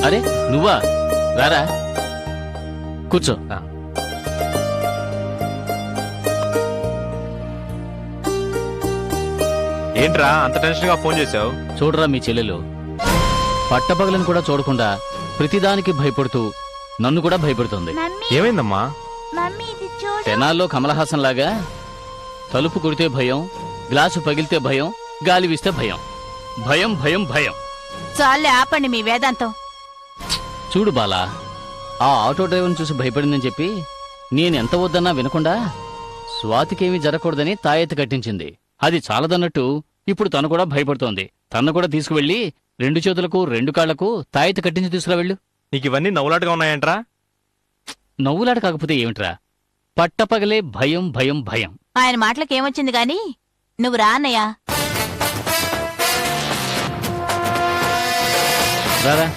అరే నువ్వా? రారా కూర్చో. ఏంట్రా అంత టెన్షన్ గా ఫోన్ చేసావు? చూడరా మీ చెల్లెలు పట్టపగలను కూడా చూడకుండా ప్రతిదానికి భయపడుతూ నన్ను కూడా భయపడుతుంది. ఏమైందమ్మా? తెనాల్లో కమల్ హాసన్ లాగా తలుపు కొడితే భయం, గ్లాసు పగిలితే భయం, గాలి వీస్తే భయం, భయం భయం భయం. చాలే ఆపండి మీ వేదాంతం. చూడు బాలా, ఆ ఆటో డ్రైవర్ని చూసి భయపడిందని చెప్పి నేనెంత వద్దన్నా వినకుండా స్వాతికేమీ జరగకూడదని తాయెత్తు కట్టించింది. అది చాలదన్నట్టు ఇప్పుడు తను కూడా భయపడుతోంది. తన్ను కూడా తీసుకువెళ్ళి 2 చేతులకు 2 కాళ్లకు తాయెత్తు కట్టించి తీసుకురావెళ్ళు. నీకు ఇవన్నీ నవ్వులాటగా ఉన్నాయంట్రా? నవ్వులాట కాకపోతే ఏమిట్రా, పట్టపగలే భయం భయం భయం. ఆయన మాటలకేమొచ్చింది గాని నువ్వు రా అన్నయ్యా. రారా.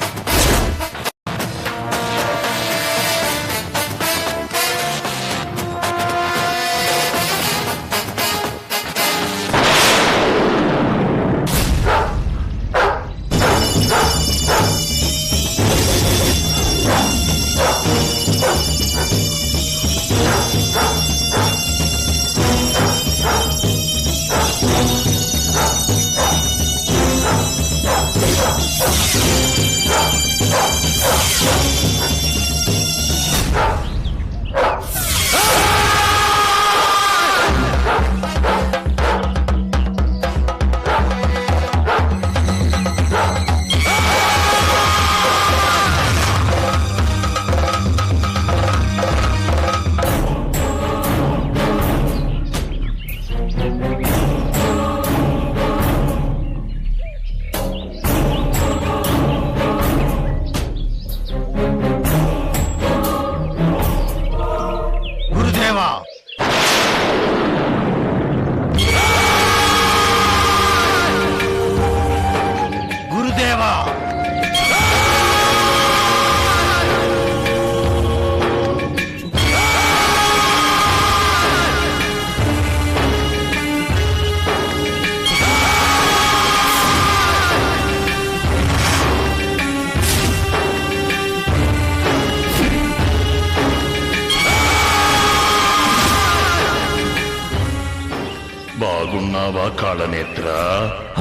బాగున్నావా కాళనేత్ర?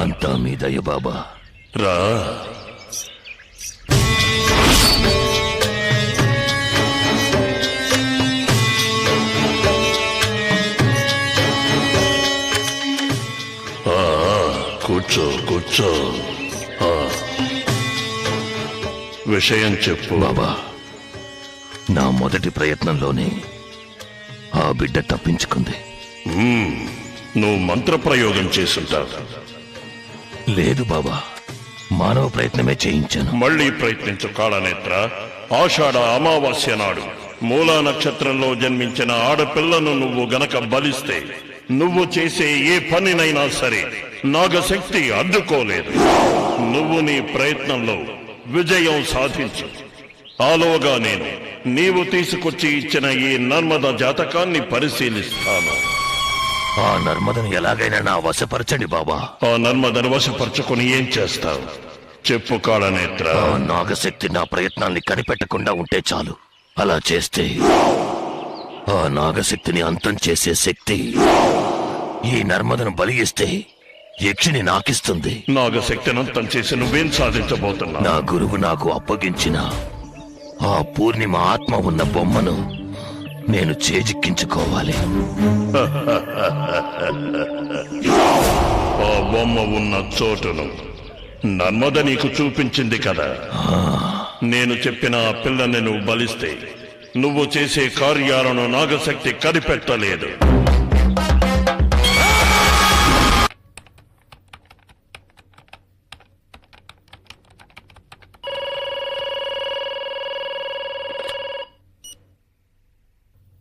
అంతా మీ దయ బాబా. రా. కూర్చో కూర్చో. విషయం చెప్పు బాబా. నా మొదటి ప్రయత్నంలోనే ఆ బిడ్డ తప్పించుకుంది. నువ్వు మంత్రప్రయోగం చేసుంటావు. లేదు బాబా, మానవ ప్రయత్నమే చేయించాను. మళ్ళీ ప్రయత్నించు కాళనేత్ర. ఆషాఢ అమావాస్య నాడు మూలా నక్షత్రంలో జన్మించిన ఆడపిల్లను నువ్వు గనక బలిస్తే నువ్వు చేసే ఏ పనినైనా సరే నాగశక్తి అడ్డుకోలేదు. నువ్వు నీ ప్రయత్నంలో విజయం సాధించు. ఆలోగా నేను నీవు తీసుకొచ్చి ఇచ్చిన ఈ నర్మద జాతకాన్ని పరిశీలిస్తాను. ఆ నర్మదను ఎలాగైనా నా వశపరచండి బాబా. ఆ నర్మదను వశపరచుకుని ఏం చేస్తావు చెప్పు కాళనేత్ర. ఆ నాగశక్తి నా ప్రయత్నాన్ని కనిపెట్టకుండా ఉంటే చాలు. అలా చేస్తే ఆ నాగశక్తిని అంతం చేసే శక్తి ఈ నర్మదను బలిగిస్తే యక్షిని నాకిస్తుంది. నాగశక్తిని అంతం చేసి నువ్వేం సాధించబోతున్నా? నా గురువు నాకు అప్పగించిన ఆ పూర్ణిమ ఆత్మ ఉన్న బొమ్మను నేను చేజిక్కించుకోవాలి. ఆ బొమ్మ ఉన్న చోటును నర్మద నీకు చూపించింది కదా. నేను చెప్పిన ఆ పిల్లని నువ్వు బలిస్తే నువ్వు చేసే కార్యాలను నాగశక్తి కనిపెట్టలేదు.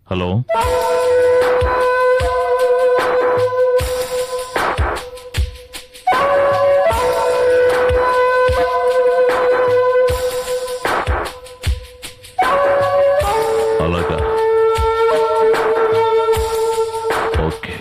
హలో, అలాగా, okay.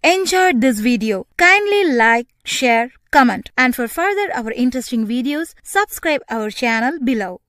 enjoyed this video, kindly like, share, comment, and for further our interesting videos, subscribe our channel below.